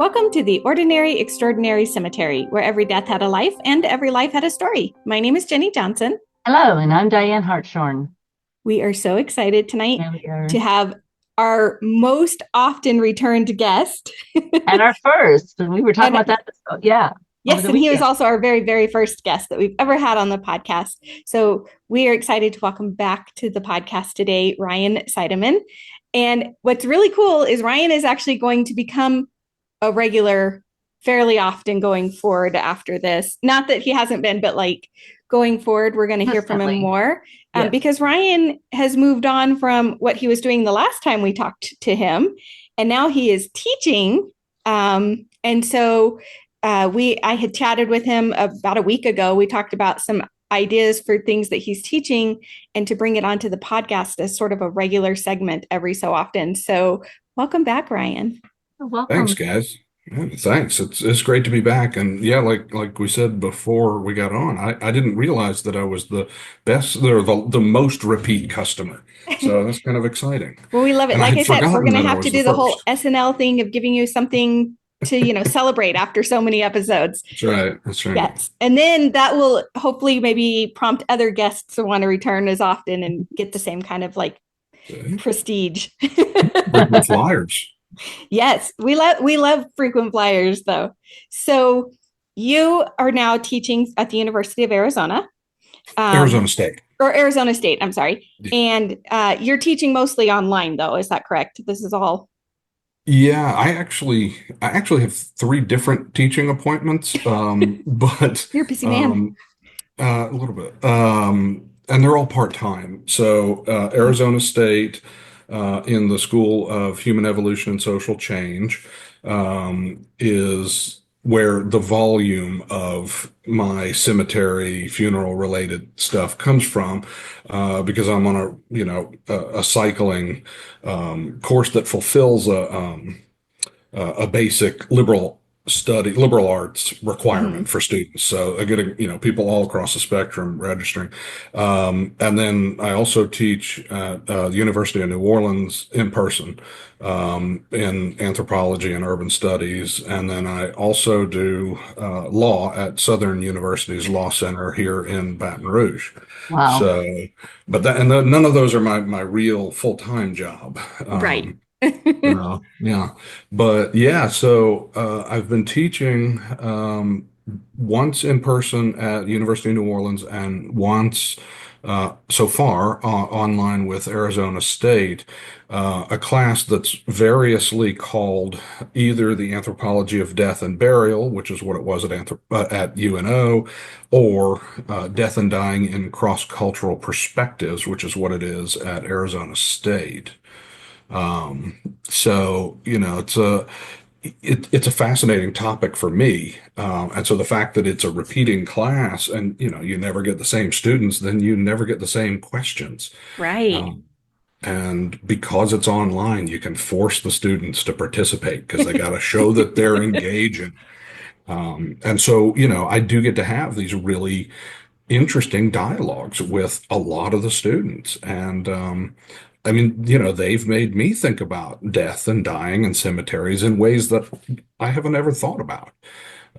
Welcome to the Ordinary Extraordinary Cemetery, where every death had a life and every life had a story. My name is Jennie Johnson. Hello, and I'm Diane Hartshorn. We are so excited tonight Here we are. to have our most often returned guest. And our first, and we were talking And about that, yeah, over yes, the and he was weekend. also our very, very first guest that we've ever had on the podcast. So we are excited to welcome back to the podcast today, Ryan Seidemann. And what's really cool is Ryan is actually going to become a regular fairly often going forward after this. Not that he hasn't been, but like going forward, we're going to hear from him Consistently. more Yes. because Ryan has moved on from what he was doing the last time we talked to him. And now he is teaching. And so I had chatted with him about a week ago. We talked about some ideas for things that he's teaching and to bring it onto the podcast as sort of a regular segment every so often. So welcome back, Ryan. Thanks, Welcome. guys. Yeah, thanks. It's great to be back. And yeah, like we said before we got on, I didn't realize that I was the best or the most repeat customer. So that's kind of exciting. Well, we love it. And Like I'd I said, we're forgotten going to that I have to was the do the whole first. SNL thing of giving you something to, celebrate after so many episodes. That's right. That's right. Yes. And then that will hopefully maybe prompt other guests to want to return as often and get the same kind of like prestige. Frequent flyers. Yes, we love frequent flyers though. So you are now teaching at the University of Arizona, Arizona State. or Arizona State. I'm sorry, and you're teaching mostly online though. Is that correct? This is all. Yeah, I actually have three different teaching appointments, but You're a busy man. um, a little bit. And they're all part-time. So, Arizona State, in the School of Human Evolution and Social Change, is where the volume of my cemetery funeral related stuff comes from, because I'm on a cycling, course that fulfills a basic liberal arts Mm-hmm. requirement for students. So I get, people all across the spectrum registering. And then I also teach at the University of New Orleans in person, in anthropology and urban studies. And then I also do law at Southern University's Law Center here in Baton Rouge. Wow. So, none of those are my real full-time job. Right. Yeah. But yeah, so I've been teaching once in person at University of New Orleans and once so far online with Arizona State, a class that's variously called either the Anthropology of Death and Burial, which is what it was at UNO, or Death and Dying in Cross-Cultural Perspectives, which is what it is at Arizona State. So, it's a fascinating topic for me. And so the fact that it's a repeating class and, you never get the same students, then you never get the same questions. Right. Um, and because it's online, you can force the students to participate because they got to show that they're engaging. And so, I do get to have these really interesting dialogues with a lot of the students. And I mean, they've made me think about death and dying and cemeteries in ways that I haven't ever thought about.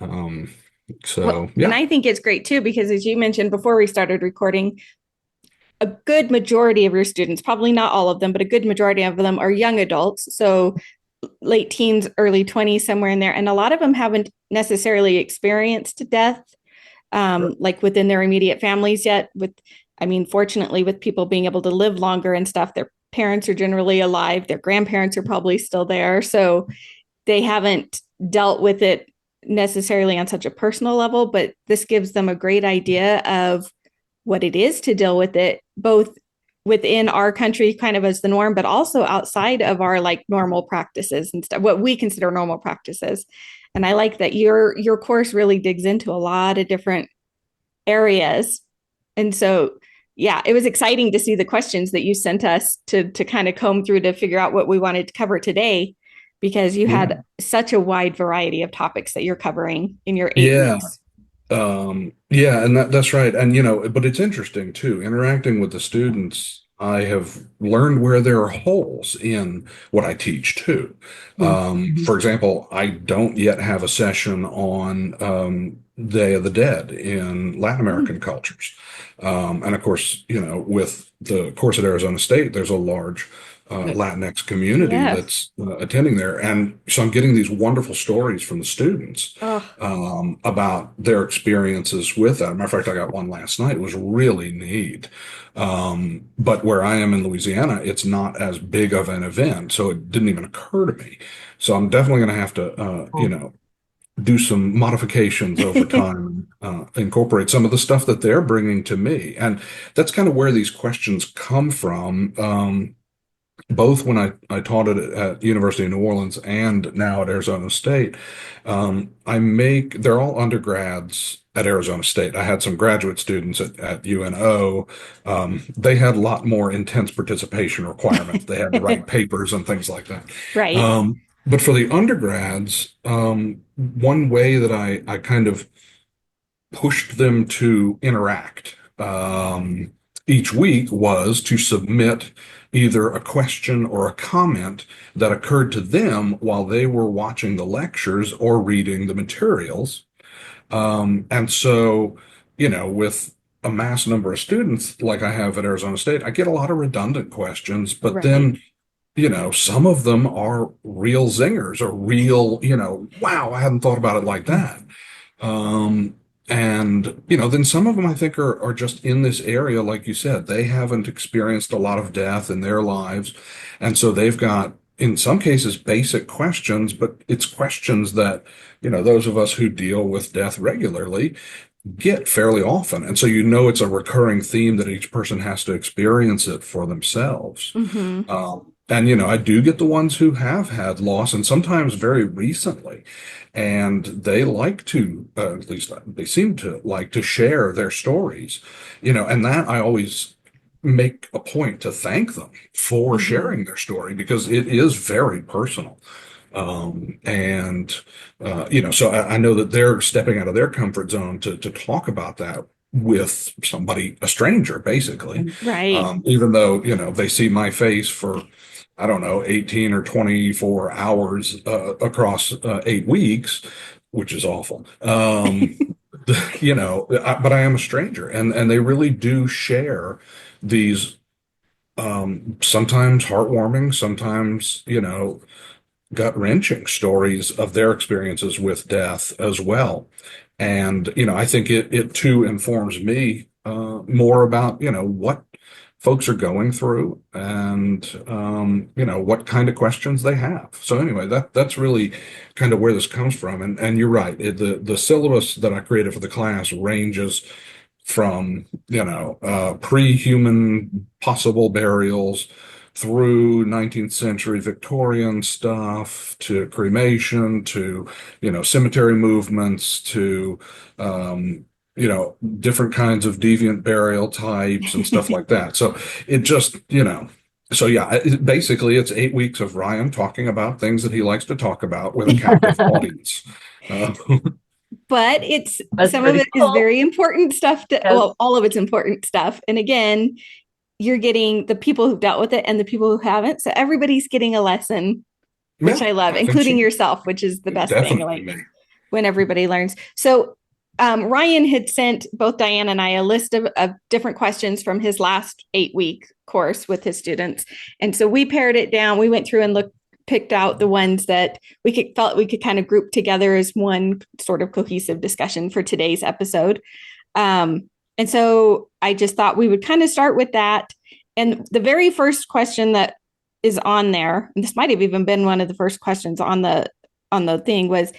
Um, Well, so, and yeah. I think it's great too, because as you mentioned before we started recording, a good majority of your students, probably not all of them, but a good majority of them are young adults. So late teens, early 20s, somewhere in there. And a lot of them haven't necessarily experienced death, like within their immediate families yet. Fortunately, with people being able to live longer and stuff, their parents are generally alive, their grandparents are probably still there. So they haven't dealt with it necessarily on such a personal level, but this gives them a great idea of what it is to deal with it, both within our country kind of as the norm, but also outside of our like normal practices and stuff, what we consider normal practices. And I like that your course really digs into a lot of different areas. And so yeah, it was exciting to see the questions that you sent us to kind of comb through to figure out what we wanted to cover today, because you Yeah. had such a wide variety of topics that you're covering in your eight Yeah. weeks. Yeah. And that's right. And, but it's interesting too, interacting with the students. I have learned where there are holes in what I teach too. Mhm. For example, I don't yet have a session on Day of the Dead in Latin American cultures. And of course, with the course at Arizona State, there's a large Latinx community Yes. that's attending there. And so I'm getting these wonderful stories from the students Oh, about their experiences with that. As a matter of fact, I got one last night. It was really neat. But where I am in Louisiana, it's not as big of an event, so it didn't even occur to me. So I'm definitely going to have to, do some modifications over time, incorporate some of the stuff that they're bringing to me. And that's kind of where these questions come from. Both when I taught it at University of New Orleans and now at Arizona State, they're all undergrads at Arizona State. I had some graduate students at UNO. They had a lot more intense participation requirements. They had to write papers and things like that. right. But for the undergrads, one way that I kind of pushed them to interact each week was to submit either a question or a comment that occurred to them while they were watching the lectures or reading the materials. And so, with a mass number of students like I have at Arizona State, I get a lot of redundant questions, but Right. then some of them are real zingers or real, wow, I hadn't thought about it like that. Um, and then some of them I think are just in this area, like you said, they haven't experienced a lot of death in their lives. And so they've got, in some cases, basic questions, but it's questions that, those of us who deal with death regularly get fairly often. And so it's a recurring theme that each person has to experience it for themselves. Hmm. And I do get the ones who have had loss, and sometimes very recently, and they like to, at least they seem to like to share their stories, and that I always make a point to thank them for Hmm. sharing their story because it is very personal. And so I know that they're stepping out of their comfort zone to talk about that with somebody, a stranger, basically. Right. Even though, they see my face for, I don't know, 18 or 24 hours across 8 weeks, which is awful. But I am a stranger, and they really do share these sometimes heartwarming, sometimes, gut-wrenching stories of their experiences with death as well. And, I think it too informs me more about, what folks are going through and, what kind of questions they have. So anyway, that's really kind of where this comes from. And you're right. The syllabus that I created for the class ranges from, pre-human possible burials through 19th century Victorian stuff to cremation to, cemetery movements to, different kinds of deviant burial types and stuff like that. So it just, so yeah, basically it's 8 weeks of Ryan talking about things that he likes to talk about with a captive audience. Uh, But it's That's some of pretty it is cool. very important stuff Yes. all of it's important stuff. And again, you're getting the people who've dealt with it and the people who haven't. So everybody's getting a lesson, which yeah, I love, I think including so. yourself, which is the best thing, Definitely like me. when everybody learns. So Ryan had sent both Diane and I a list of different questions from his last 8-week course with his students. And so we pared it down. We went through and picked out the ones that felt we could kind of group together as one sort of cohesive discussion for today's episode. And so I just thought we would kind of start with that. And the very first question that is on there, and this might have even been one of the first questions on the thing, was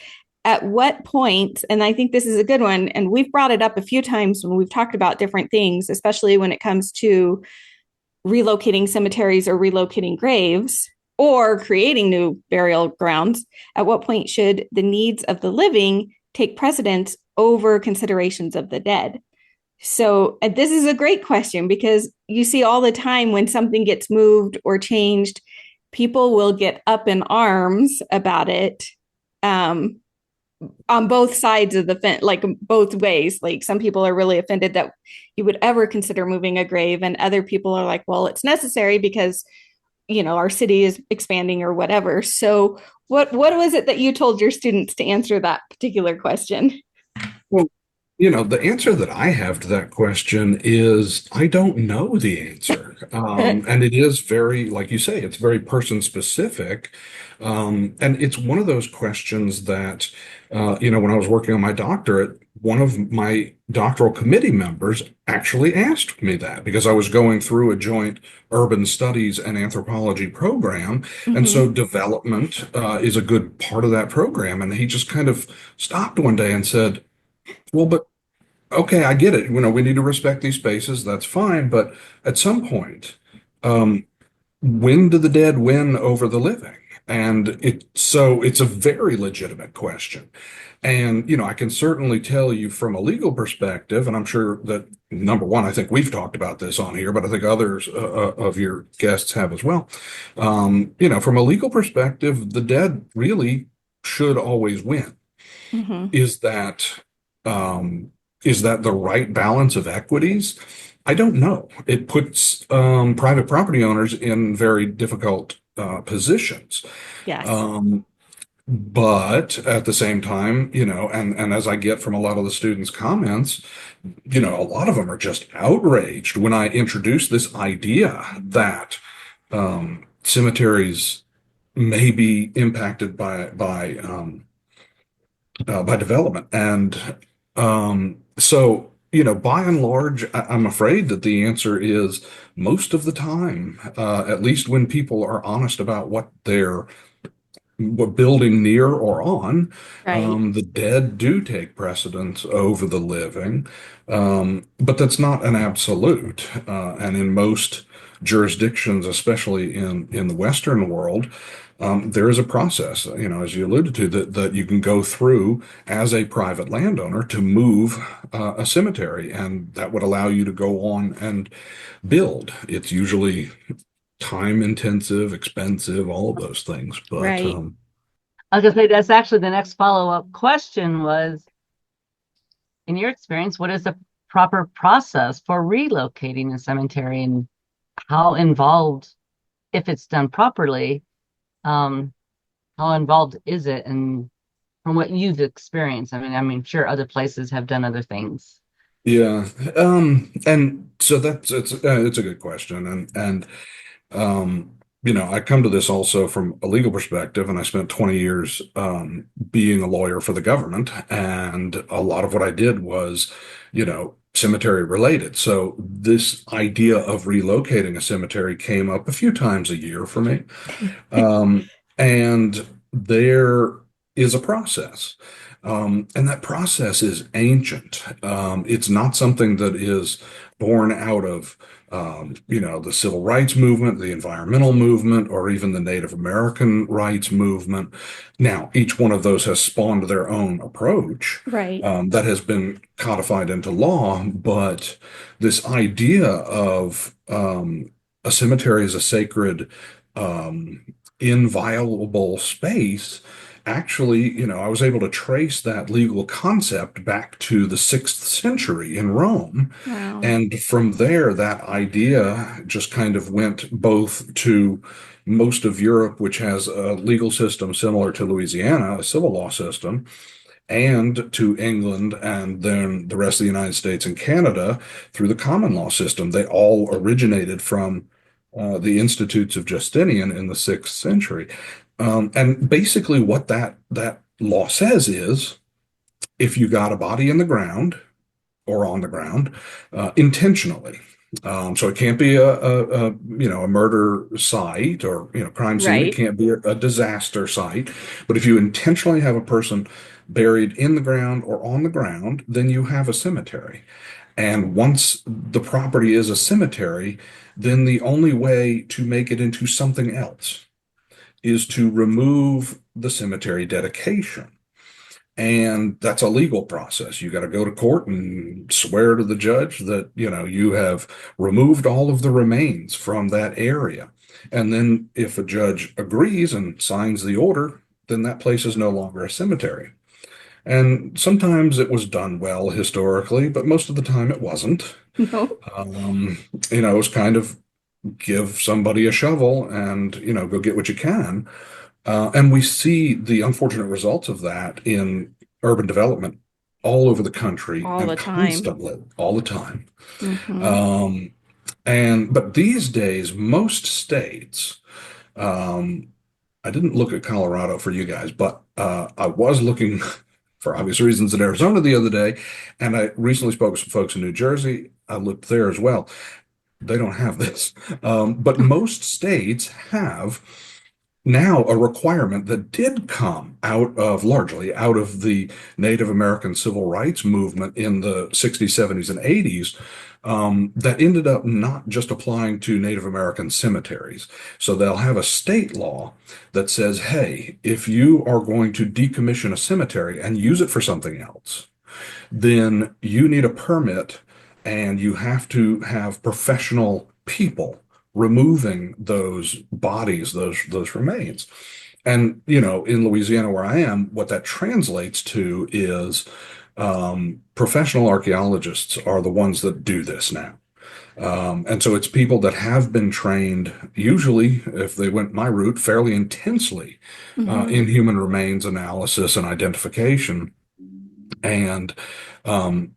at what point, and I think this is a good one, and we've brought it up a few times when we've talked about different things, especially when it comes to relocating cemeteries or relocating graves or creating new burial grounds. At what point should the needs of the living take precedence over considerations of the dead? So this is a great question because you see all the time when something gets moved or changed, people will get up in arms about it. on both sides of the fence, like both ways. Like some people are really offended that you would ever consider moving a grave, and other people are like, well, it's necessary because our city is expanding or whatever. So what was it that you told your students to answer that particular question? Well, the answer that I have to that question is I don't know the answer. And it is very, like you say, it's very person specific. And it's one of those questions that, when I was working on my doctorate, one of my doctoral committee members actually asked me that because I was going through a joint urban studies and anthropology program. And so Mm-hmm. development, is a good part of that program. And he just kind of stopped one day and said, well, but okay, I get it. We need to respect these spaces. That's fine. But at some point, um, when do the dead win over the living? And it's a very legitimate question. And, I can certainly tell you from a legal perspective, and I'm sure that number one, I think we've talked about this on here, but I think others of your guests have as well. From a legal perspective, the dead really should always win. Mm-hmm. Is that um, is that the right balance of equities? I don't know. It puts private property owners in very difficult positions. Yes. Um, but at the same time, and as I get from a lot of the students' comments, a lot of them are just outraged when I introduce this idea that cemeteries may be impacted by development. And so, by and large, I'm afraid that the answer is most of the time, at least when people are honest about what building near or on, Right. the dead do take precedence over the living. But that's not an absolute. And in most jurisdictions, especially in the Western world, there is a process, as you alluded to, that you can go through as a private landowner to move a cemetery, and that would allow you to go on and build. It's usually time intensive, expensive, all of those things. But Right. I was gonna say that's actually the next follow-up question was, in your experience, what is the proper process for relocating a cemetery and how involved, if it's done properly, um, how involved is it? And from what you've experienced, I mean, sure, other places have done other things. yeah, and so it's a good question, and I come to this also from a legal perspective, and I spent 20 years being a lawyer for the government, and a lot of what I did was, cemetery related. So this idea of relocating a cemetery came up a few times a year for me. And there is a process. And that process is ancient. It's not something that is born out of, the civil rights movement, the environmental movement, or even the Native American rights movement. Now, each one of those has spawned their own approach, Right. that has been codified into law. But this idea of a cemetery as a sacred, inviolable space. Actually, I was able to trace that legal concept back to the 6th century in Rome. Wow. And from there, that idea just kind of went both to most of Europe, which has a legal system similar to Louisiana, a civil law system, and to England, and then the rest of the United States and Canada through the common law system. They all originated from the Institutes of Justinian in the 6th century. And basically, what that law says is if you got a body in the ground or on the ground intentionally. So it can't be a murder site or crime scene. It Right. can't be a disaster site. But if you intentionally have a person buried in the ground or on the ground, then you have a cemetery. And once the property is a cemetery, then the only way to make it into something else is to remove the cemetery dedication. And that's a legal process. You got to go to court and swear to the judge that, you have removed all of the remains from that area. And then if a judge agrees and signs the order, then that place is no longer a cemetery. And sometimes it was done well historically, but most of the time it wasn't. No. Um, it was kind of give somebody a shovel and, go get what you can. And we see the unfortunate results of that in urban development all over the country All and the time. constantly, all the time. Hmm. Um, but these days, most states, um, I didn't look at Colorado for you guys, but I was looking for obvious reasons in Arizona the other day, and I recently spoke with some folks in New Jersey. I looked there as well. They don't have this. But most states have now a requirement that did come largely out of the Native American civil rights movement in the 60s, 70s, and 80s, that ended up not just applying to Native American cemeteries. So they'll have a state law that says, hey, if you are going to decommission a cemetery and use it for something else, then you need a permit and you have to have professional people removing those bodies, those remains. And, in Louisiana where I am, what that translates to is professional archaeologists are the ones that do this now. And so it's people that have been trained, usually, if they went my route, fairly intensely Hmm. in human remains analysis and identification. And um,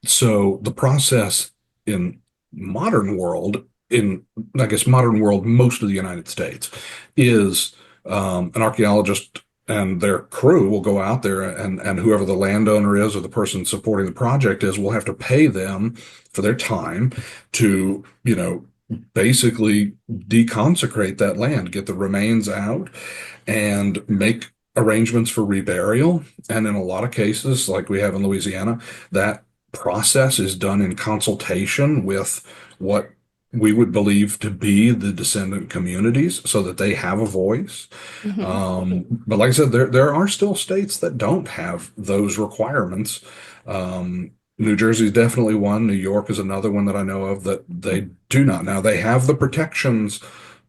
so the process in modern world, in I guess modern world, most of the United States, is an archaeologist and their crew will go out there and whoever the landowner is or the person supporting the project is will have to pay them for their time to, basically deconsecrate that land, get the remains out and make arrangements for reburial. And in a lot of cases, like we have in Louisiana, that process is done in consultation with what we would believe to be the descendant communities so that they have a voice. Hmm. But like I said, there are still states that don't have those requirements. New Jersey is definitely one. New York is another one that I know of that they do not. Now they have the protections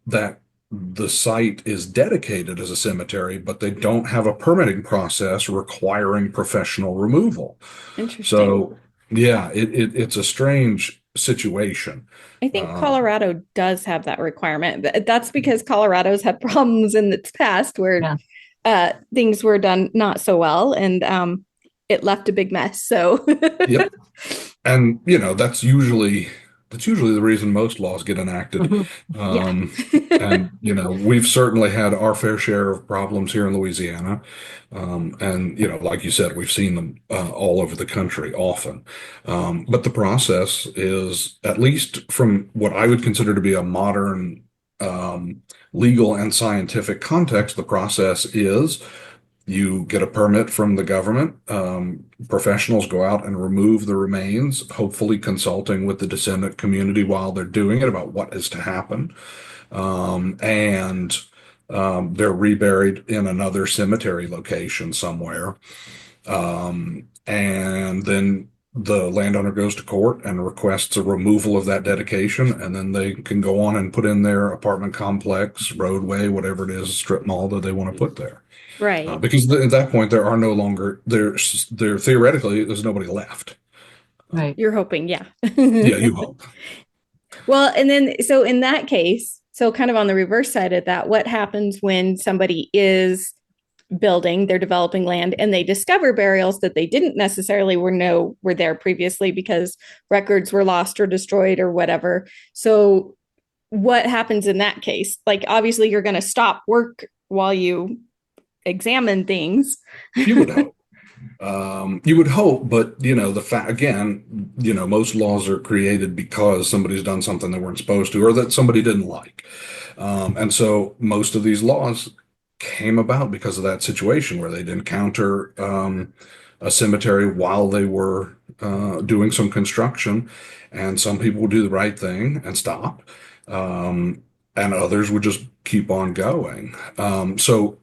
that the site is dedicated as a cemetery, but they don't have a permitting process requiring professional removal. Interesting. So, yeah, it's a strange situation. I think Um, Colorado does have that requirement. But that's because Colorado's had problems in its past where Yeah. things were done not so well, and it left a big mess. So, yep. And that's usually the reason most laws get enacted. Mhm. yeah. Um, and we've certainly had our fair share of problems here in Louisiana. And like you said, we've seen them all over the country often. But the process is, at least from what I would consider to be a modern legal and scientific context, the process is you get a permit from the government. Professionals go out and remove the remains, hopefully consulting with the descendant community while they're doing it about what is to happen. And they're reburied in another cemetery location somewhere. And then the landowner goes to court and requests a removal of that dedication, and then they can go on and put in their apartment complex, roadway, whatever it is, strip mall that they want to put there. Right. Because at that point there are no longer there theoretically there's nobody left. Right. You're hoping, yeah. Yeah, you hope. Well, and then so in that case, so kind of on the reverse side of that, what happens when somebody is building, they're developing land, and they discover burials that they didn't necessarily were there previously because records were lost or destroyed or whatever. So what happens in that case? Like obviously you're going to stop work while you examine things. You would hope. You would hope, but the fact again, most laws are created because somebody's done something they weren't supposed to, or that somebody didn't like. And so most of these laws came about because of that situation where they'd encounter a cemetery while they were doing some construction, and some people would do the right thing and stop, and others would just keep on going. So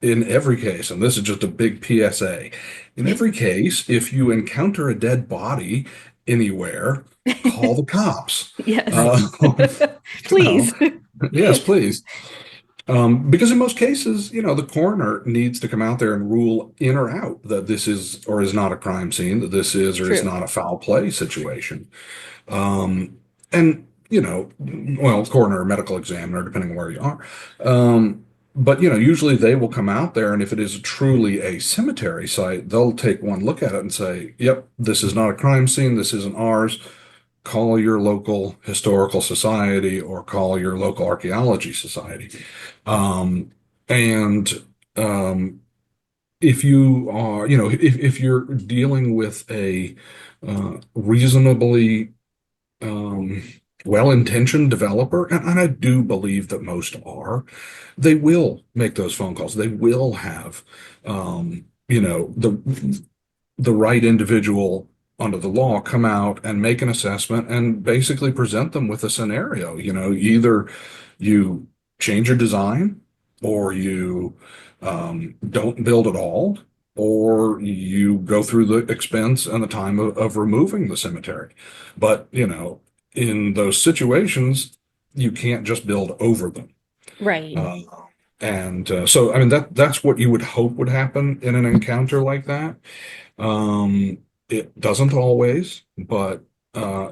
in every case, and this is just a big PSA, in every case, if you encounter a dead body anywhere, call the cops. Yes. Right. Uh, you know, Please. yes, please. Because in most cases, the coroner needs to come out there and rule in or out that this is or is not a crime scene, that this is or is True. not a foul play situation. Um, and, well, coroner or medical examiner, depending on where you are. But, usually they will come out there, and if it is truly a cemetery site, they'll take one look at it and say, yep, this is not a crime scene. This isn't ours. Call your local historical society or call your local archaeology society. Um, and if you are, if you're dealing with a reasonably um, well-intentioned developer, and I do believe that most are, they will make those phone calls. They will have, the right individual under the law come out and make an assessment and basically present them with a scenario. Either you change your design or you don't build at all, or you go through the expense and the time of removing the cemetery. But, in those situations, you can't just build over them. Right. Uh, and so, I mean, that's what you would hope would happen in an encounter like that. It doesn't always, but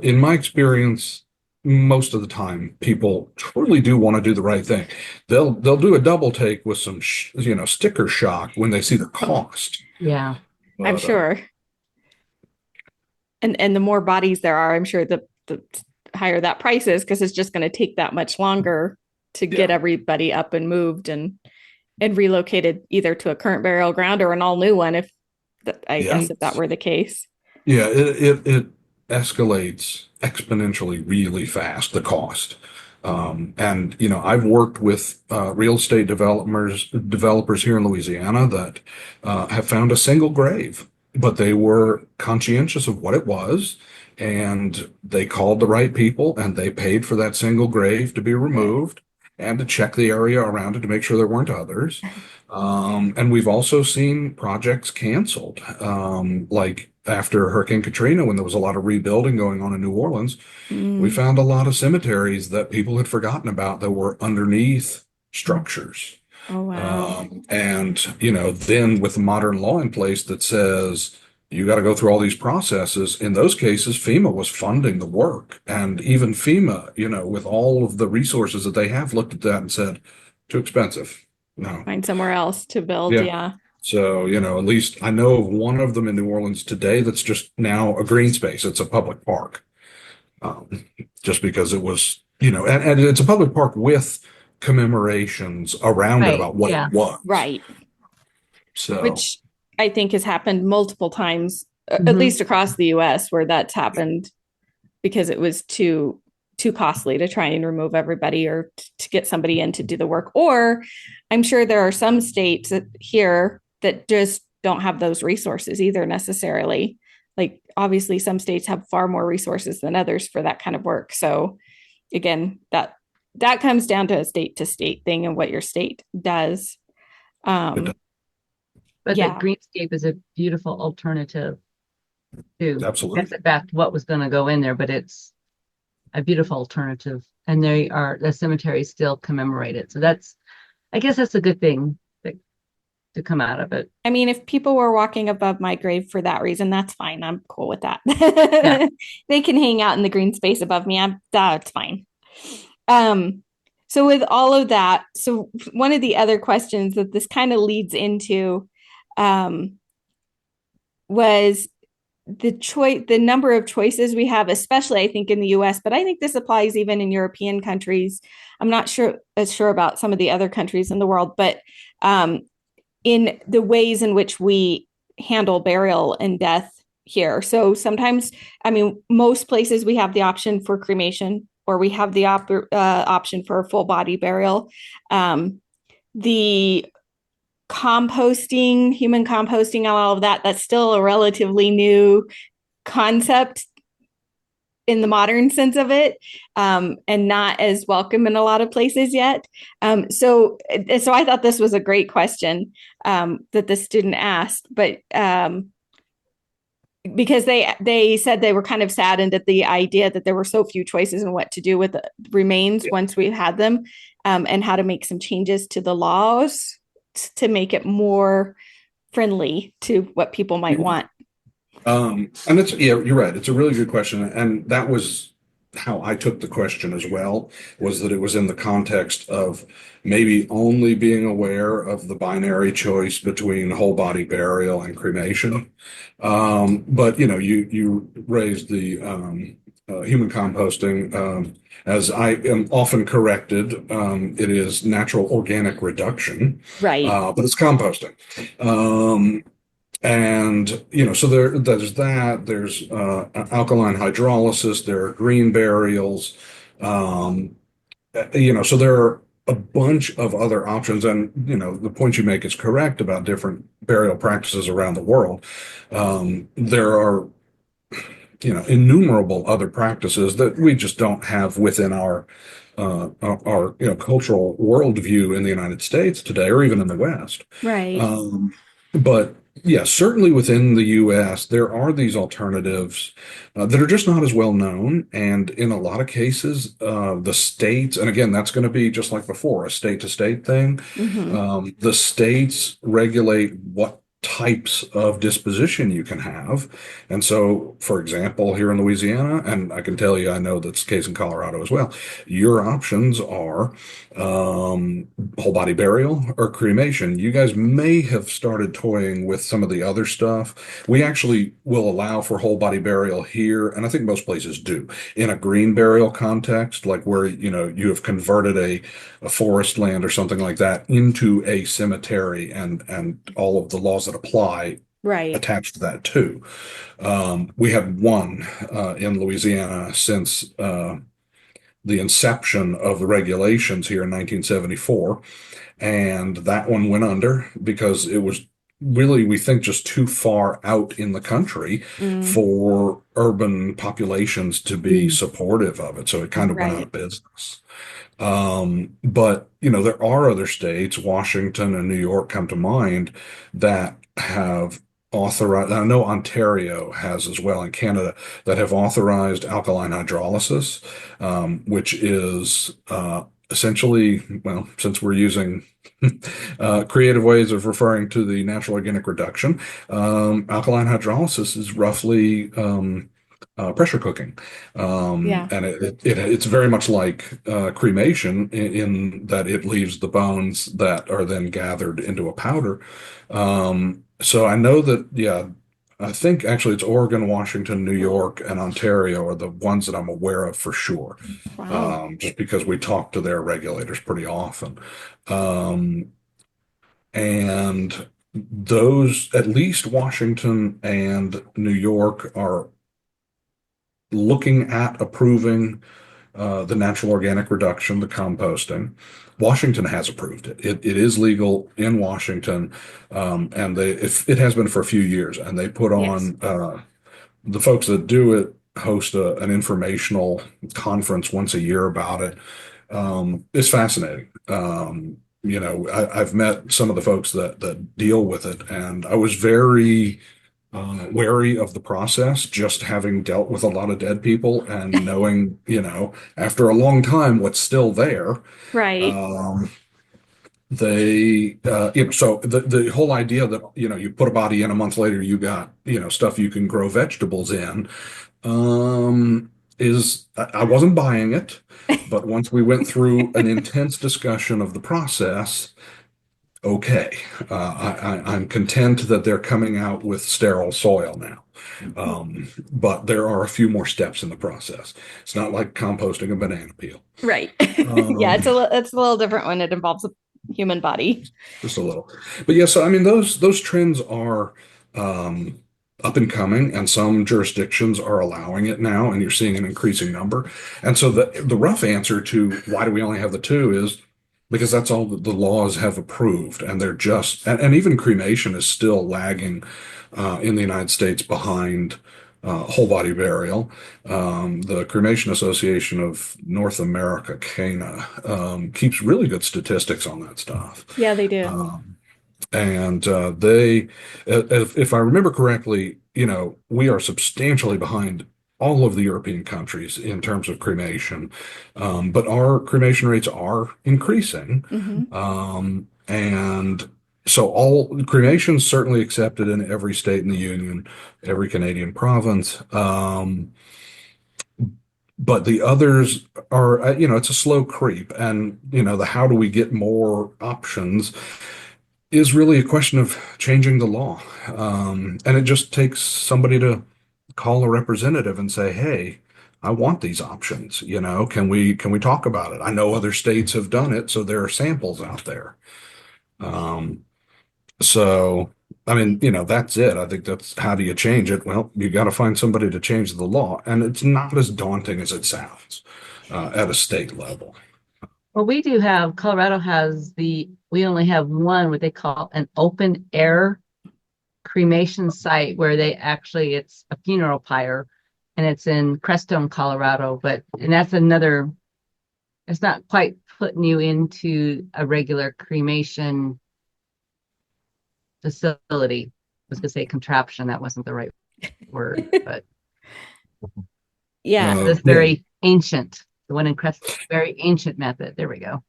in my experience, most of the time, people truly do want to do the right thing. They'll do a double take with some sticker shock when they see the cost. Yeah. I'm But sure. And the more bodies there are, I'm sure the higher that price is because it's just going to take that much longer to get yeah, everybody up and moved and relocated either to a current burial ground or an all new one I yeah, guess if that were the case. yeah. It escalates exponentially really fast, the cost. And I've worked with real estate developers here in Louisiana that have found a single grave, but they were conscientious of what it was, and they called the right people, and they paid for that single grave to be removed and to check the area around it to make sure there weren't others. And we've also seen projects canceled, like after Hurricane Katrina, when there was a lot of rebuilding going on in New Orleans. We Mm. found a lot of cemeteries that people had forgotten about that were underneath structures. Oh, wow. And, then with the modern law in place that says you got to go through all these processes, in those cases, FEMA was funding the work. And even FEMA, with all of the resources that they have, looked at that and said, too expensive. No. Find somewhere else to build. Yeah. Yeah. So, at least I know of one of them in New Orleans today that's just now a green space. It's a public park. Um, just because it was, and it's a public park with commemorations around it Right. about what Yeah. it was. Right. So, Which I think has happened multiple times, at Mhm. least across the US, where that's happened because it was too costly to try and remove everybody or to get somebody in to do the work. Or I'm sure there are some states here that just don't have those resources either necessarily. Like obviously some states have far more resources than others for that kind of work. So again, that comes down to a state to state thing and what your state does. it, But the Yeah, greenscape is a beautiful alternative to absolutely. back to what was going to go in there, but it's a beautiful alternative. And the cemeteries still commemorate it. So I guess that's a good thing to come out of it. I mean, if people were walking above my grave for that reason, that's fine. I'm cool with that. Yeah. They can hang out in the green space above me. That's fine. Um, so with all of that, so one of the other questions that this kind of leads into um, was the number of choices we have, especially I think in the US, but I think this applies even in European countries. I'm not sure about some of the other countries in the world, but um, in the ways in which we handle burial and death here. So sometimes, I mean, most places we have the option for cremation or we have the option for a full body burial. The composting, human composting, all of that, that's still a relatively new concept in the modern sense of it, and not as welcome in a lot of places yet. So I thought this was a great question that the student asked. But because they said they were kind of saddened at the idea that there were so few choices in what to do with the remains once we had them, and how to make some changes to the laws to make it more friendly to what people might want. And yeah, you're right. It's a really good question. And that was how I took the question as well, was that it was in the context of maybe only being aware of the binary choice between whole body burial and cremation. But you raised the human composting. As I am often corrected, it is natural organic reduction, Right. but it's composting. And so there's that. There's alkaline hydrolysis. There are green burials. Um, so there are a bunch of other options. And the point you make is correct about different burial practices around the world. There are innumerable other practices that we just don't have within our cultural worldview in the United States today, or even in the West. Right. But yeah, certainly within the US, there are these alternatives that are just not as well known. And in a lot of cases, the states, and again, that's going to be just like before, a state to state thing. Mm-hmm. The states regulate what types of disposition you can have. And so, for example, here in Louisiana, and I can tell you, I know that's the case in Colorado as well, your options are whole body burial or cremation. You guys may have started toying with some of the other stuff. We actually will allow for whole body burial here, and I think most places do, in a green burial context, like where you have converted a forest land or something like that into a cemetery, and all of the laws that apply Right. attached to that too. We had one in Louisiana since the inception of the regulations here in 1974, and that one went under because it was really, we think, just too far out in the country Mm. for urban populations to be supportive of it. So it kind of went out Right. of business. But there are other states, Washington and New York come to mind, that have authorized, I know Ontario has as well in Canada, that have authorized alkaline hydrolysis, which is essentially, well, since we're using creative ways of referring to the natural organic reduction, alkaline hydrolysis is roughly pressure cooking. Yeah. And it's very much like cremation in that it leaves the bones that are then gathered into a powder. So I know that, yeah, I think actually it's Oregon, Washington, New York, and Ontario are the ones that I'm aware of for sure, Wow. just because we talk to their regulators pretty often. Um, and those, at least Washington and New York, are looking at approving the natural organic reduction, the composting. Washington has approved it. It is legal in Washington, and it has been for a few years. And they put Yes. on the folks that do it host an informational conference once a year about it. It's fascinating. I've met some of the folks that deal with it, and I was very wary of the process, just having dealt with a lot of dead people and knowing, after a long time, what's still there. Right. Um, so the whole idea that, you put a body in a month later, you got, stuff you can grow vegetables in, I wasn't buying it. But once we went through an intense discussion of the process, okay, I'm content that they're coming out with sterile soil now. But there are a few more steps in the process. It's not like composting a banana peel. Right. Yeah, Um, it's a little different when it involves a human body. just a little. But yeah, so I mean those trends are um, up and coming, and some jurisdictions are allowing it now, and you're seeing an increasing number. And so the rough answer to why do we only have the two is because that's all that the laws have approved, and they're just and even cremation is still lagging in the United States behind whole body burial. The Cremation Association of North America, CANA, keeps really good statistics on that stuff. Yeah, they do. Um, and they, if I remember correctly, we are substantially behind all of the European countries in terms of cremation. But our cremation rates are increasing. Mhm. And so all cremation is certainly accepted in every state in the Union, every Canadian province. But the others are, it's a slow creep. And, the how do we get more options is really a question of changing the law. And it just takes somebody to call a representative and say, hey, I want these options. Can we talk about it? I know other states have done it, so there are samples out there. Um, so, I mean, that's it. I think that's how do you change it? Well, you got to find somebody to change the law, and it's not as daunting as it sounds at a state level. Well, we do have, Colorado has we only have one, what they call an open air cremation site where it's a funeral pyre and it's in Crestone, Colorado. And that's it's not quite putting you into a regular cremation facility. I was going to say contraption. That wasn't the right word, but Yeah. this Yeah. very ancient, the one in Crestone, very ancient method. There we go.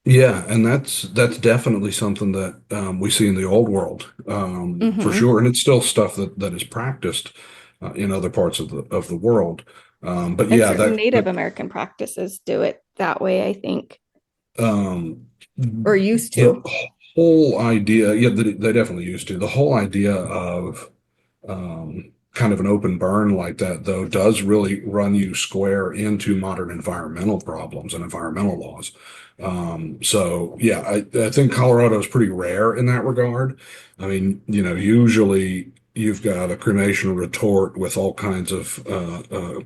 Yeah, and that's definitely something that we see in the old world for Mhm. sure, and it's still stuff that is practiced in other parts of the world. But And yeah, certain that, Native American practices do it that way, I think, um, or used the to. whole idea, yeah, they definitely used to. The whole idea of kind of an open burn like that, though, does really run you square into modern environmental problems and environmental laws. So yeah, I think Colorado is pretty rare in that regard. I mean, usually you've got a cremation retort with all kinds of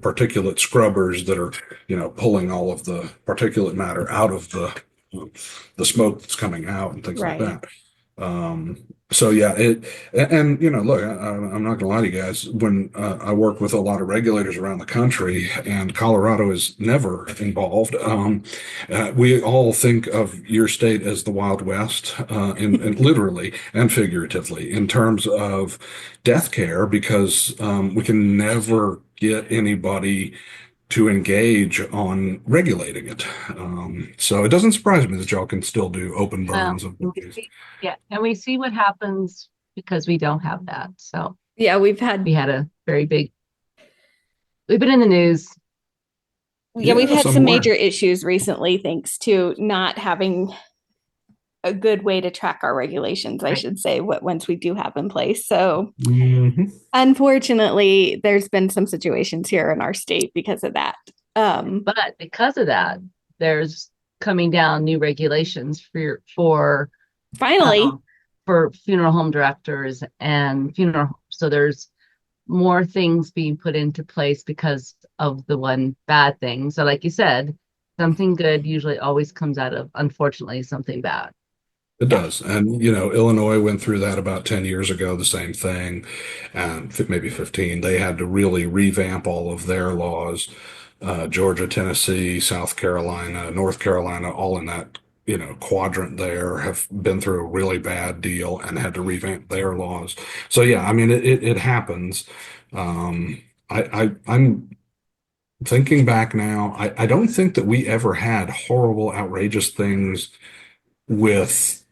particulate scrubbers that are, pulling all of the particulate matter out of the smoke that's coming out and things like Right. that. So yeah, and look, I'm not gonna lie to you guys. When I work with a lot of regulators around the country, and Colorado is never involved, we all think of your state as the Wild West, in literally and figuratively, in terms of death care, because we can never get anybody to engage on regulating it. So it doesn't surprise me that y'all can still do open Well, burns of and bodies. and we see what happens because we don't have that. So Yeah, we had a very big, we've been in the news. we've Yes, had I'm some aware. major issues recently thanks to not having a good way to track our regulations, I Right. should say, what once we do have in place. So Hmm. unfortunately, there's been some situations here in our state because of that. But because of that, there's coming down new regulations Finally, um, for funeral home directors and funeral. So there's more things being put into place because of the one bad thing. So like you said, something good usually always comes out of, unfortunately, something bad. It yeah, does. And, Illinois went through that about 10 years ago, the same thing, and maybe 15. They had to really revamp all of their laws. Georgia, Tennessee, South Carolina, North Carolina, all in that, quadrant there have been through a really bad deal and had to revamp their laws. So yeah, I mean, it happens. I'm thinking back now, I don't think that we ever had horrible, outrageous things with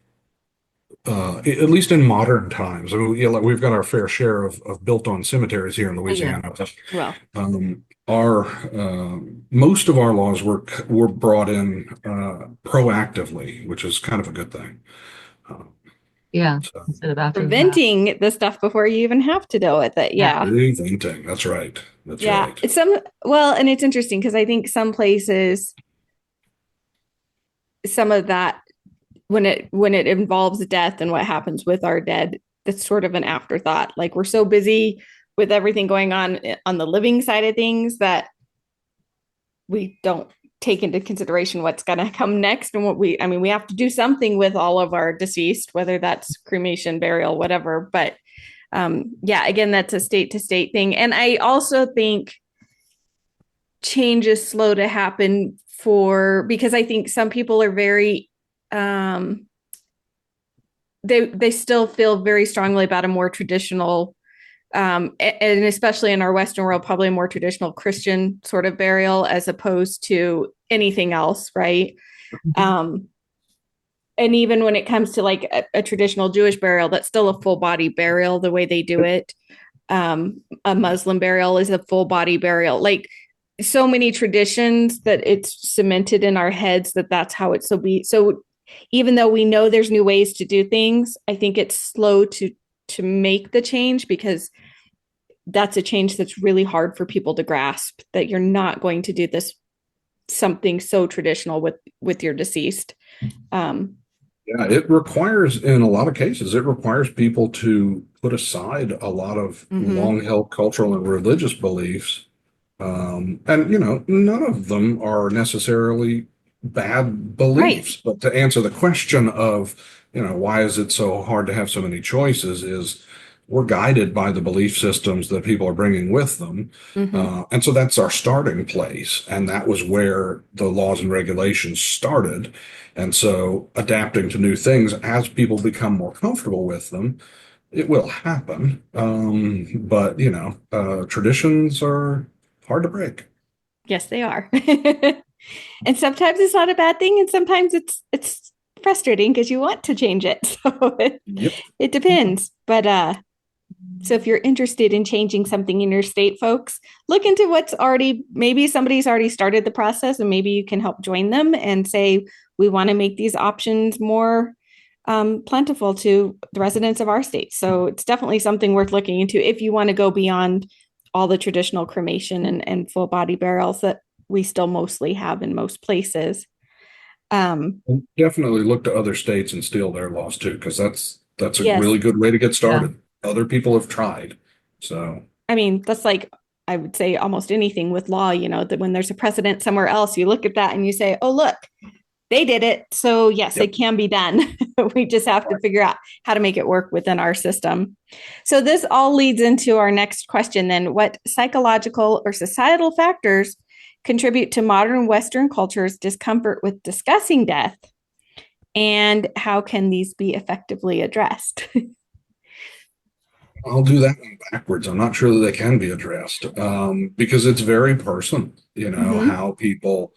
at least in modern times. I mean, like we've got our fair share of built-on cemeteries here in Yeah. Louisiana. well, Our most of our laws were brought in proactively, which is kind of a good thing. Um, Yeah. so Instead of after the fact. preventing the stuff before you even have to deal with it. Yeah. Yeah. Preventing. That's right. That's Yeah. right. And it's interesting because I think some places, some of that, when it involves death and what happens with our dead, that's sort of an afterthought. Like we're so busy with everything going on the living side of things that we don't take into consideration what's going to come next and we have to do something with all of our deceased, whether that's cremation, burial, whatever. But yeah, again, that's a state to state thing. And I also think change is slow to happen because I think some people are very they still feel very strongly about a more traditional And especially in our Western world, probably a more traditional Christian sort of burial as opposed to anything else, right? Um, and even when it comes to like a traditional Jewish burial, that's still a full body burial the way they do it. A Muslim burial is a full body burial. Like so many traditions that it's cemented in our heads that that's how it's so be. So even though we know there's new ways to do things, I think it's slow to make the change because that's a change that's really hard for people to grasp that you're not going to do this something so traditional with your deceased. Yeah, it requires, in a lot of cases, it requires people to put aside a lot of Mm-hmm. long-held cultural and religious beliefs. And, none of them are necessarily bad Right. beliefs. But to answer the question of, why is it so hard to have so many choices is we're guided by the belief systems that people are bringing with them. Mm-hmm. And so that's our starting place. And that was where the laws and regulations started. And so adapting to new things as people become more comfortable with them, it will happen. But, traditions are hard to break. Yes, they are. And sometimes it's not a bad thing, and sometimes it's frustrating because you want to change it. So Yep. it depends. But so if you're interested in changing something in your state, folks, look into what's already, maybe somebody's already started the process and maybe you can help join them and say, we want to make these options more plentiful to the residents of our state. So it's definitely something worth looking into if you want to go beyond all the traditional cremation and full body burials that we still mostly have in most places. Um, And definitely look to other states and steal their laws too, because that's a yes, really good way to get Yeah. started. Other people have tried. So I mean, that's like, I would say almost anything with law, that when there's a precedent somewhere else, you look at that and you say, oh, look, they did it. So, yes, yep. it can be done. We just have to figure out how to make it work within our system. So, this all leads into our next question then. What psychological or societal factors contribute to modern Western culture's discomfort with discussing death? And how can these be effectively addressed? I'll do that one backwards. I'm not sure that they can be addressed because it's very personal, Mm-hmm. how people,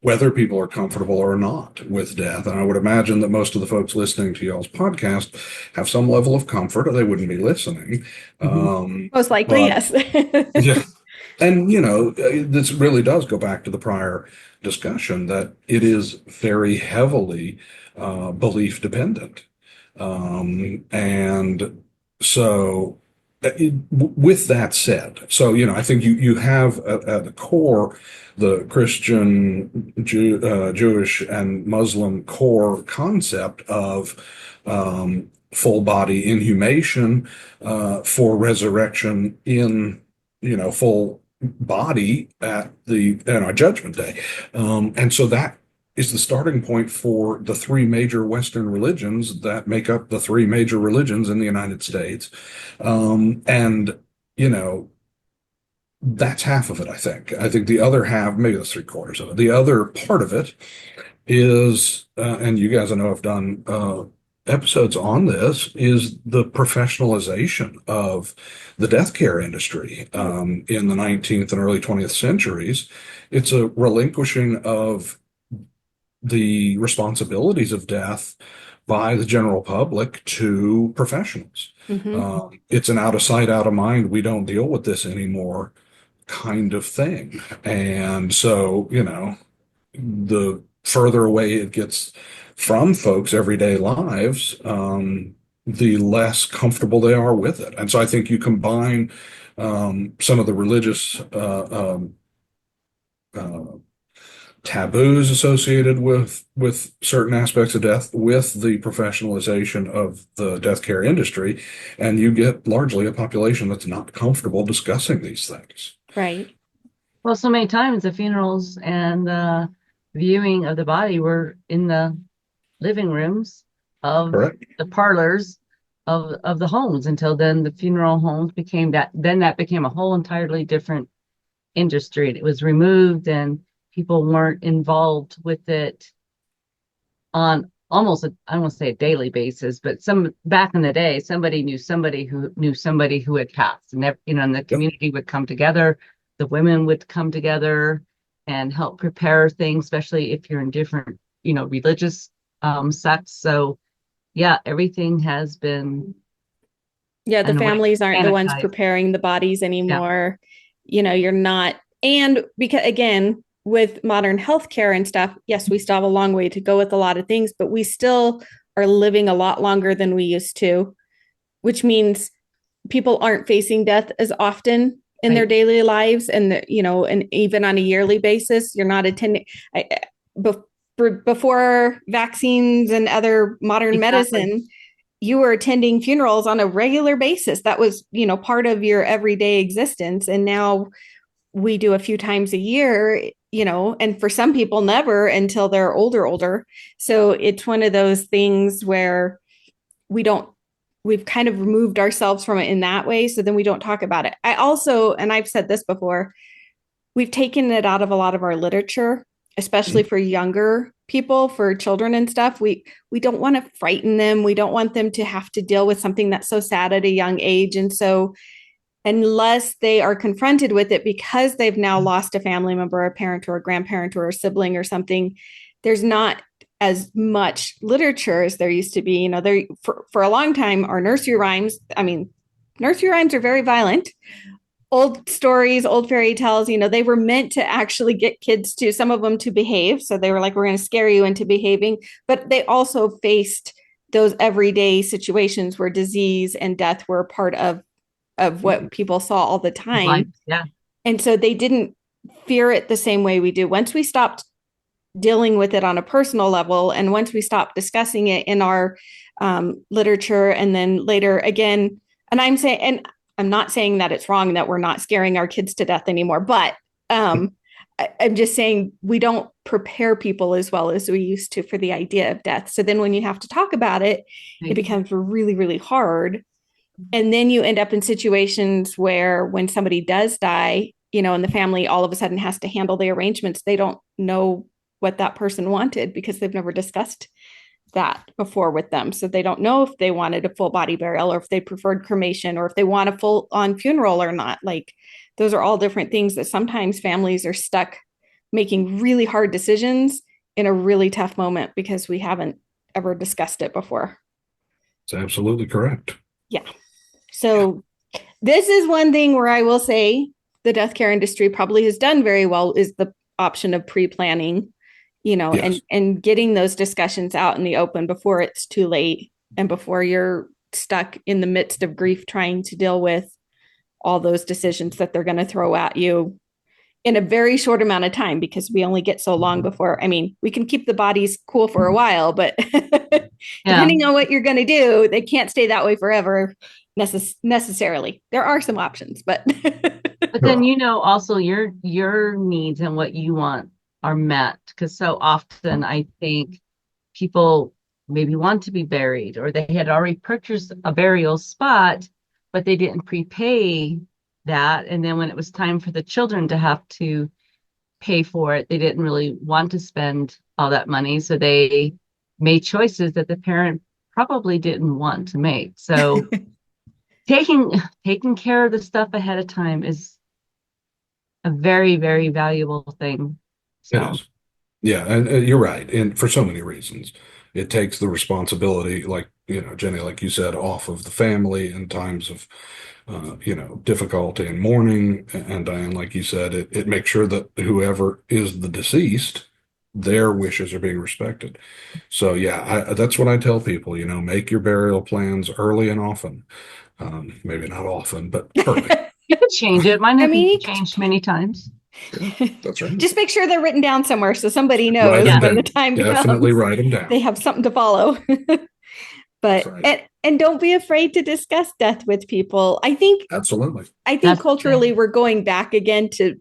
whether people are comfortable or not with death. And I would imagine that most of the folks listening to y'all's podcast have some level of comfort or they wouldn't be listening. Mhm. Most likely, But yes. yeah, and this really does go back to the prior discussion that it is very heavily belief dependent. And so, with that said, so I think you have at the core the Christian, Jewish, and Muslim core concept of full body inhumation for resurrection in full body at the judgment day, and so that is the starting point for the three major Western religions that make up the three major religions in the United States. And, you know, that's half of it, I think. I think the other half, maybe that's three-quarters of it. The other part of it is, and you guys I know have done episodes on this, is the professionalization of the death care industry in the 19th and early 20th centuries. It's a relinquishing of the responsibilities of death by the general public to professionals. Mm-hmm. It's an out of sight, out of mind, we don't deal with this anymore kind of thing. And so, the further away it gets from folks' everyday lives, the less comfortable they are with it. And so I think you combine some of the religious uh, taboos associated with certain aspects of death with the professionalization of the death care industry, and you get largely a population that's not comfortable discussing these things. Right. Well, so many times the funerals and the viewing of the body were in the living rooms of Correct. the parlors of the homes until then the funeral homes became that became a whole entirely different industry. It was removed and people weren't involved with it on almost, I don't want to say a daily basis, but some back in the day, somebody knew somebody who knew somebody who had passed, and and the Yep. community would come together, the women would come together and help prepare things, especially if you're in different, religious sects. So yeah, everything has been, Yeah, the in a way, families aren't the ones sanitized. preparing the bodies Yeah, anymore. You're not. And because, again, with modern healthcare and stuff, yes, we still have a long way to go with a lot of things, but we still are living a lot longer than we used to, which means people aren't facing death as often in their right. daily lives. And even on a yearly basis, you're not attending. I, before vaccines and other modern Exactly. medicine, you were attending funerals on a regular basis. That was, part of your everyday existence. And now we do a few times a year, and for some people, never until they're older. So it's one of those things where we don't, we've kind of removed ourselves from it in that way. So then we don't talk about it. I also, and I've said this before, we've taken it out of a lot of our literature, especially for younger people, for children and stuff. We don't want to frighten them. We don't want them to have to deal with something that's so sad at a young age. And so unless they are confronted with it because they've now lost a family member, a parent or a grandparent or a sibling or something, there's not as much literature as there used to be. There for a long time, our nursery rhymes, nursery rhymes are very violent. Old stories, old fairy tales, they were meant to actually get kids to, some of them, to behave. So they were like, we're going to scare you into behaving. But they also faced those everyday situations where disease and death were a part of what people saw all the Life. time. Yeah. And so they didn't fear it the same way we do. Once we stopped dealing with it on a personal level, and once we stopped discussing it in our literature, and then later again, and I'm not saying that it's wrong that we're not scaring our kids to death anymore, but I'm just saying we don't prepare people as well as we used to for the idea of death. So then when you have to talk about it, it Right. becomes really, really hard. And then you end up in situations where when somebody does die, and the family all of a sudden has to handle the arrangements, they don't know what that person wanted because they've never discussed that before with them. So they don't know if they wanted a full body burial or if they preferred cremation or if they want a full on funeral or not. Like, those are all different things that sometimes families are stuck making really hard decisions in a really tough moment because we haven't ever discussed it before. It's absolutely correct. Yeah. Yeah. So this is one thing where I will say the death care industry probably has done very well, is the option of pre-planning, Yes. and getting those discussions out in the open before it's too late and before you're stuck in the midst of grief trying to deal with all those decisions that they're going to throw at you in a very short amount of time, because we only get so long before. We can keep the bodies cool for a while, but Yeah. depending on what you're going to do, they can't stay that way forever necessarily. There are some options, but But then, Sure. also your needs and what you want are met. Because so often I think people maybe want to be buried, or they had already purchased a burial spot, but they didn't prepay that. And then when it was time for the children to have to pay for it, they didn't really want to spend all that money. So they made choices that the parent probably didn't want to make. So taking taking care of the stuff ahead of time is a very, very valuable thing. It So, is. Yeah, and you're right. And for so many reasons, it takes the responsibility, like, Jenny, like you said, off of the family in times of, difficulty and mourning. And Diane, like you said, it makes sure that whoever is the deceased, their wishes are being respected. So yeah, that's what I tell people, make your burial plans early and often. Maybe not often, but early. you could change it. Mine I have been mean, changed many times. Yeah, that's right. just make sure they're written down somewhere so somebody Write knows them Yeah. when the down. time Definitely comes. write them They down. have something to follow. That's But right. and don't be afraid to discuss death with people. Absolutely. I think That's the culturally thing. we're going back again to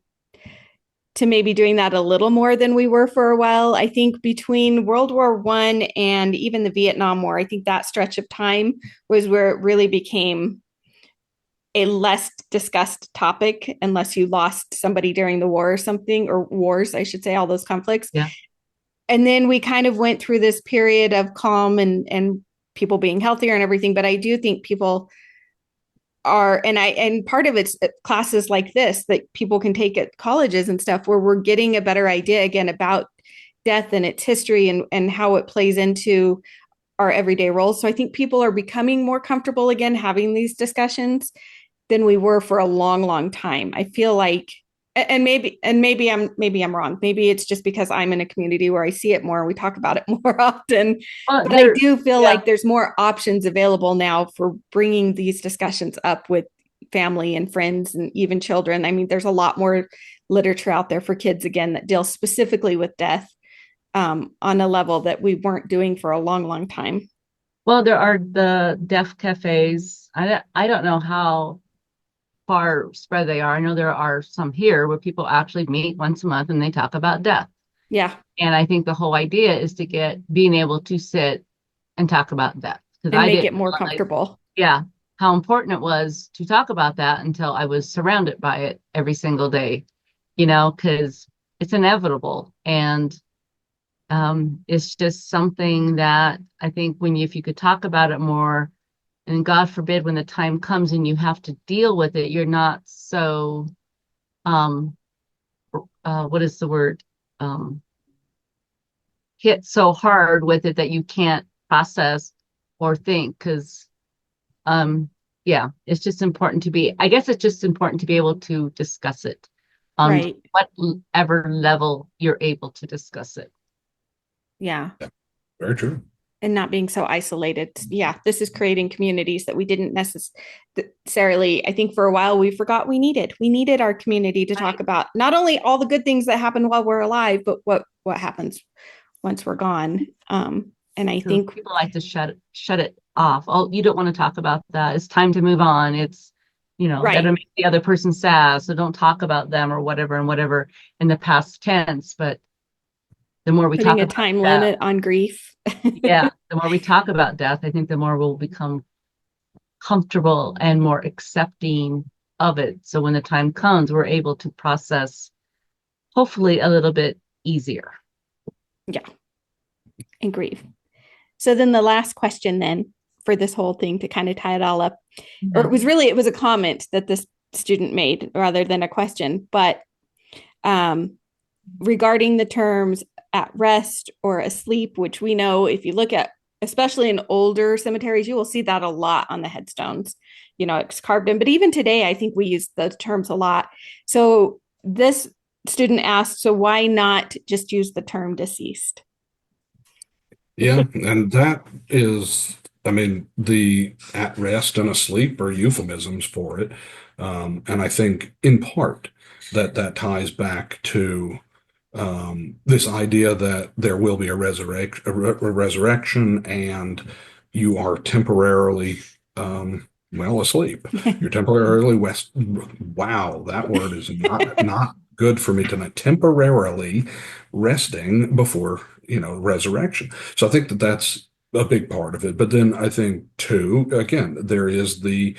maybe doing that a little more than we were for a while. I think between World War I and even the Vietnam War, I think that stretch of time was where it really became a less discussed topic, unless you lost somebody during the war or something, or wars, I should say, all those conflicts. Yeah. And then we kind of went through this period of calm and people being healthier and everything. But I do think people are, and part of it's classes like this that people can take at colleges and stuff, where we're getting a better idea again about death and its history and how it plays into our everyday roles. So I think people are becoming more comfortable again having these discussions than we were for a long, long time. I feel like, and maybe I'm wrong. Maybe it's just because I'm in a community where I see it more and we talk about it more often. But I do feel like there's more options available now for bringing these discussions up with family and friends and even children. I mean, there's a lot more literature out there for kids again that deals specifically with death on a level that we weren't doing for a long, long time. Well, there are the deaf cafes. I don't know how far spread they are. I know there are some here where people actually meet once a month and they talk about death. Yeah. And I think the whole idea is to get being able to sit and talk about death. And make it more comfortable. Yeah. How important it was to talk about that until I was surrounded by it every single day, because it's inevitable. And it's just something that I think if you could talk about it more, and God forbid when the time comes and you have to deal with it, you're not so, what is the word? Hit so hard with it that you can't process or think. Because, it's just important I guess it's just important to be able to discuss it on right. whatever level you're able to discuss it. Yeah. Very true. And not being so isolated. Yeah, this is creating communities that we didn't necessarily, I think for a while we forgot we needed. We needed our community to talk about not only all the good things that happen while we're alive, but what happens once we're gone. And I think people like to shut it off. Oh, you don't want to talk about that. It's time to move on. It's, right. That'll make the other person sad. So don't talk about them or whatever and whatever in the past tense. But the more we putting a time limit on grief. Yeah, the more we talk about death, I think the more we'll become comfortable and more accepting of it. So when the time comes, we're able to process, hopefully, a little bit easier. Yeah, and grief. So then the last question then for this whole thing to kind of tie it all up, or it was a comment that this student made rather than a question, but regarding the terms at rest or asleep, which we know if you look at, especially in older cemeteries, you will see that a lot on the headstones. It's carved in, but even today, I think we use those terms a lot. So this student asked, so why not just use the term deceased? Yeah, and that is, I mean, the at rest and asleep are euphemisms for it. And I think in part that ties back to this idea that there will be a resurrection and you are temporarily, asleep. You're temporarily wow, that word is not good for me tonight. Temporarily resting before, resurrection. So I think that's a big part of it. But then I think too, again, there is the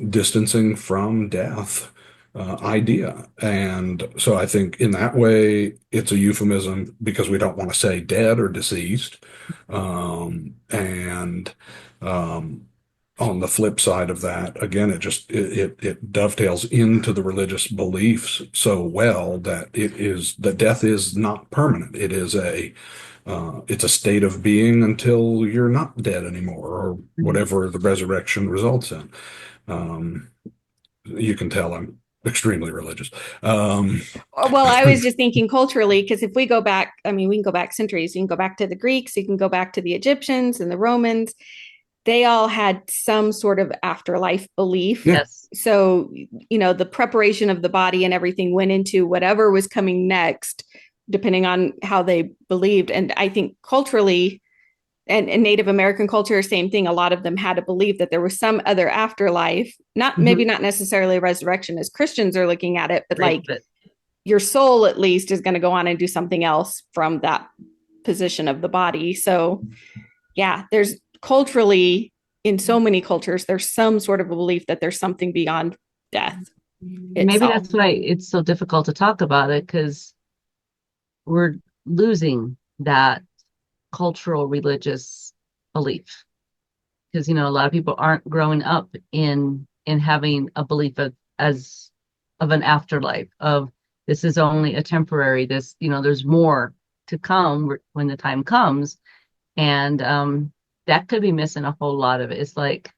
distancing from death idea. And so I think in that way, it's a euphemism because we don't want to say dead or deceased. And on the flip side of that, again, it dovetails into the religious beliefs so well that that death is not permanent. It's a state of being until you're not dead anymore, or whatever the resurrection results in. You can tell I'm extremely religious. Well, I was just thinking culturally, because if we go back, I mean, we can go back centuries. You can go back to the Greeks, you can go back to the Egyptians and the Romans. They all had some sort of afterlife belief. Yes. So, the preparation of the body and everything went into whatever was coming next, depending on how they believed. And I think culturally, and Native American culture, same thing. A lot of them had to believe that there was some other afterlife, maybe not necessarily a resurrection as Christians are looking at it, but your soul at least is going to go on and do something else from that position of the body. So yeah, there's culturally, in so many cultures, there's some sort of a belief that there's something beyond death itself. Maybe that's why it's so difficult to talk about it, because we're losing that cultural religious belief. Because, you know, a lot of people aren't growing up in having a belief of an afterlife, of this is only a temporary, this, you know, there's more to come when the time comes. And that could be missing a whole lot of it. It's like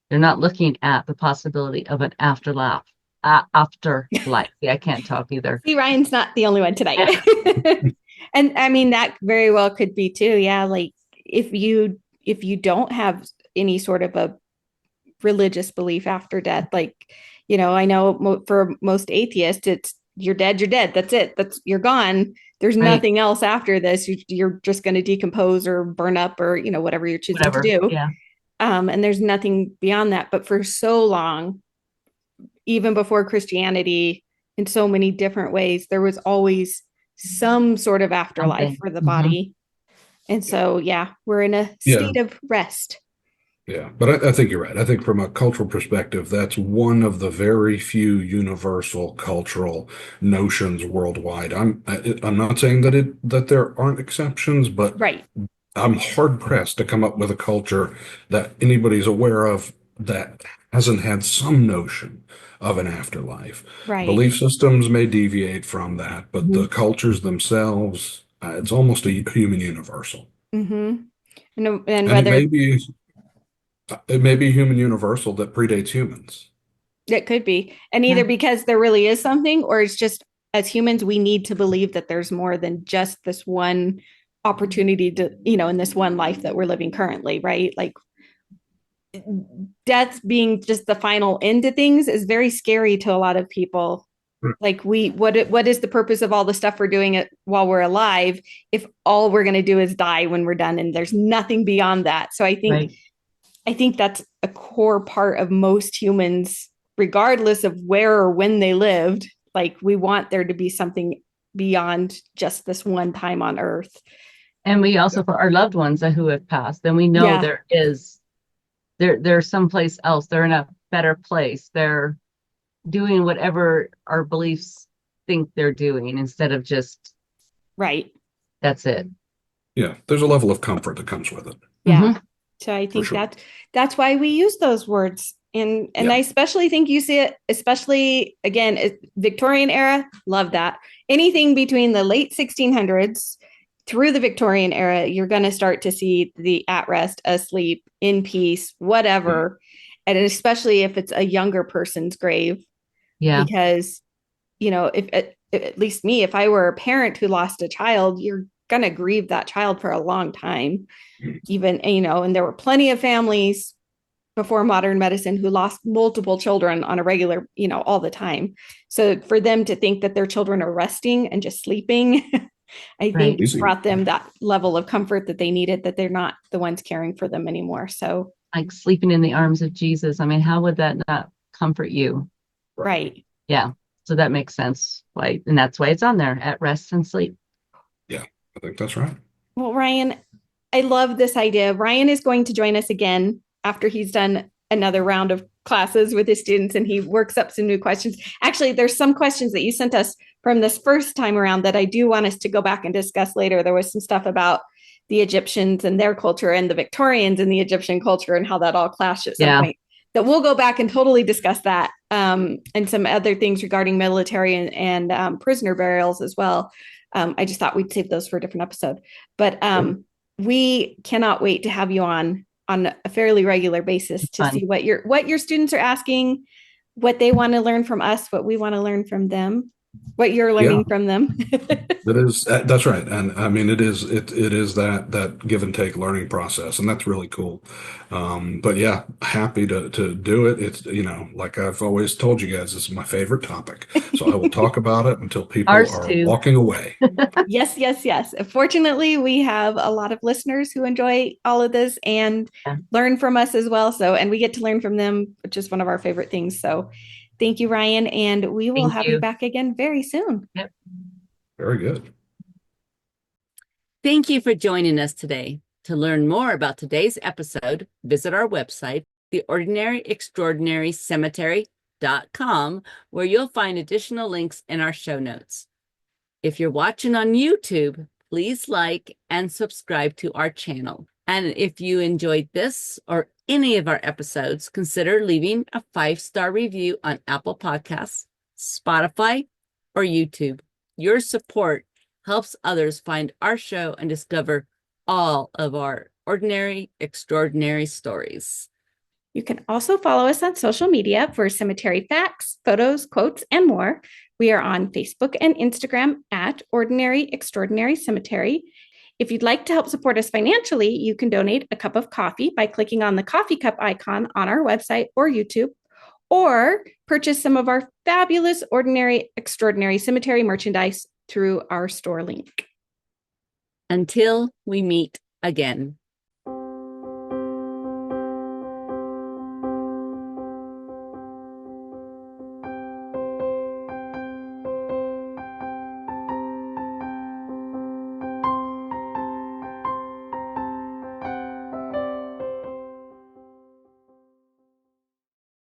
they're not looking at the possibility of an afterlife. Afterlife. Yeah, I can't talk either. See, Ryan's not the only one tonight. Yeah. And I mean, that very well could be too. Yeah. Like if you don't have any sort of a religious belief after death, like, you know, I know for most atheists, it's you're dead, you're dead. That's it. You're gone. There's Right. nothing else after this. You're just going to decompose or burn up or, you know, whatever you're choosing to do. Yeah. And there's nothing beyond that. But for so long, even before Christianity, in so many different ways, there was always some sort of afterlife Something. for the body. And so, yeah, we're in a Yeah. state of rest. Yeah, but I think you're right. I think from a cultural perspective, that's one of the very few universal cultural notions worldwide. I'm not saying that there aren't exceptions, but Right. I'm hard pressed to come up with a culture that anybody's aware of that hasn't had some notion of an afterlife. Right. Belief systems may deviate from that, but the cultures themselves, it's almost a human universal. Mm-hmm. And And whether it may be a human universal that predates humans. it could be, and either because there really is something, or it's just as humans, we need to believe that there's more than just this one opportunity to, you know, in this one life that we're living currently, right? Like death being just the final end to things is very scary to a lot of people. Like what is the purpose of all the stuff we're doing it while we're alive if all we're going to do is die when we're done and there's nothing beyond that? So I think that's a core part of most humans, regardless of where or when they lived. Like we want there to be something beyond just this one time on earth. And we also, for our loved ones who have passed, then we know there's someplace else. They're in a better place. They're doing whatever our beliefs think they're doing instead of just right. That's it. Yeah, there's a level of comfort that comes with it. Yeah. So I think sure. that's why we use those words. And I especially think you see it, especially again, Victorian era, love that. Anything between the late 1600s through the Victorian era, you're going to start to see the at rest, asleep, in peace, whatever. And especially if it's a younger person's grave. Yeah. Because, you know, if at least me, if I were a parent who lost a child, you're going to grieve that child for a long time. Even, you know, and there were plenty of families before modern medicine who lost multiple children on a regular, you know, all the time. So for them to think that their children are resting and just sleeping, I think brought them that level of comfort that they needed, that they're not the ones caring for them anymore. So like sleeping in the arms of Jesus. I mean, how would that not comfort you? Right. Yeah. So that makes sense. Why, and that's why it's on there, at rest and sleep. Yeah, I think that's right. Well, Ryan, I love this idea. Ryan is going to join us again after he's done another round of classes with his students and he works up some new questions. Actually, there's some questions that you sent us from this first time around that I do want us to go back and discuss later. There was some stuff about the Egyptians and their culture and the Victorians and the Egyptian culture and how that all clashed at some point. That we'll go back and totally discuss that and some other things regarding military and prisoner burials as well. I just thought we'd save those for a different episode. But we cannot wait to have you on a fairly regular basis to see what your students are asking, what they want to learn from us, what we want to learn from them, what you're learning from them. That's right. And I mean, it is that give and take learning process, and that's really cool. But yeah, happy to do it. It's, you know, like I've always told you guys, this is my favorite topic. So I will talk about it until people are walking away. Yes, yes, yes. Fortunately, we have a lot of listeners who enjoy all of this and learn from us as well. So, and we get to learn from them, which is one of our favorite things. So thank you, Ryan. And we will have you back again very soon. Yep. Very good. Thank you for joining us today. To learn more about today's episode, visit our website, theordinaryextraordinarycemetery.com, where you'll find additional links in our show notes. If you're watching on YouTube, please like and subscribe to our channel. And if you enjoyed this or any of our episodes, consider leaving a 5-star review on Apple Podcasts, Spotify, or YouTube. Your support helps others find our show and discover all of our ordinary, extraordinary stories. You can also follow us on social media for cemetery facts, photos, quotes, and more. We are on Facebook and Instagram at Ordinary Extraordinary Cemetery. If you'd like to help support us financially, you can donate a cup of coffee by clicking on the coffee cup icon on our website or YouTube, or purchase some of our fabulous Ordinary Extraordinary Cemetery merchandise through our store link. Until we meet again.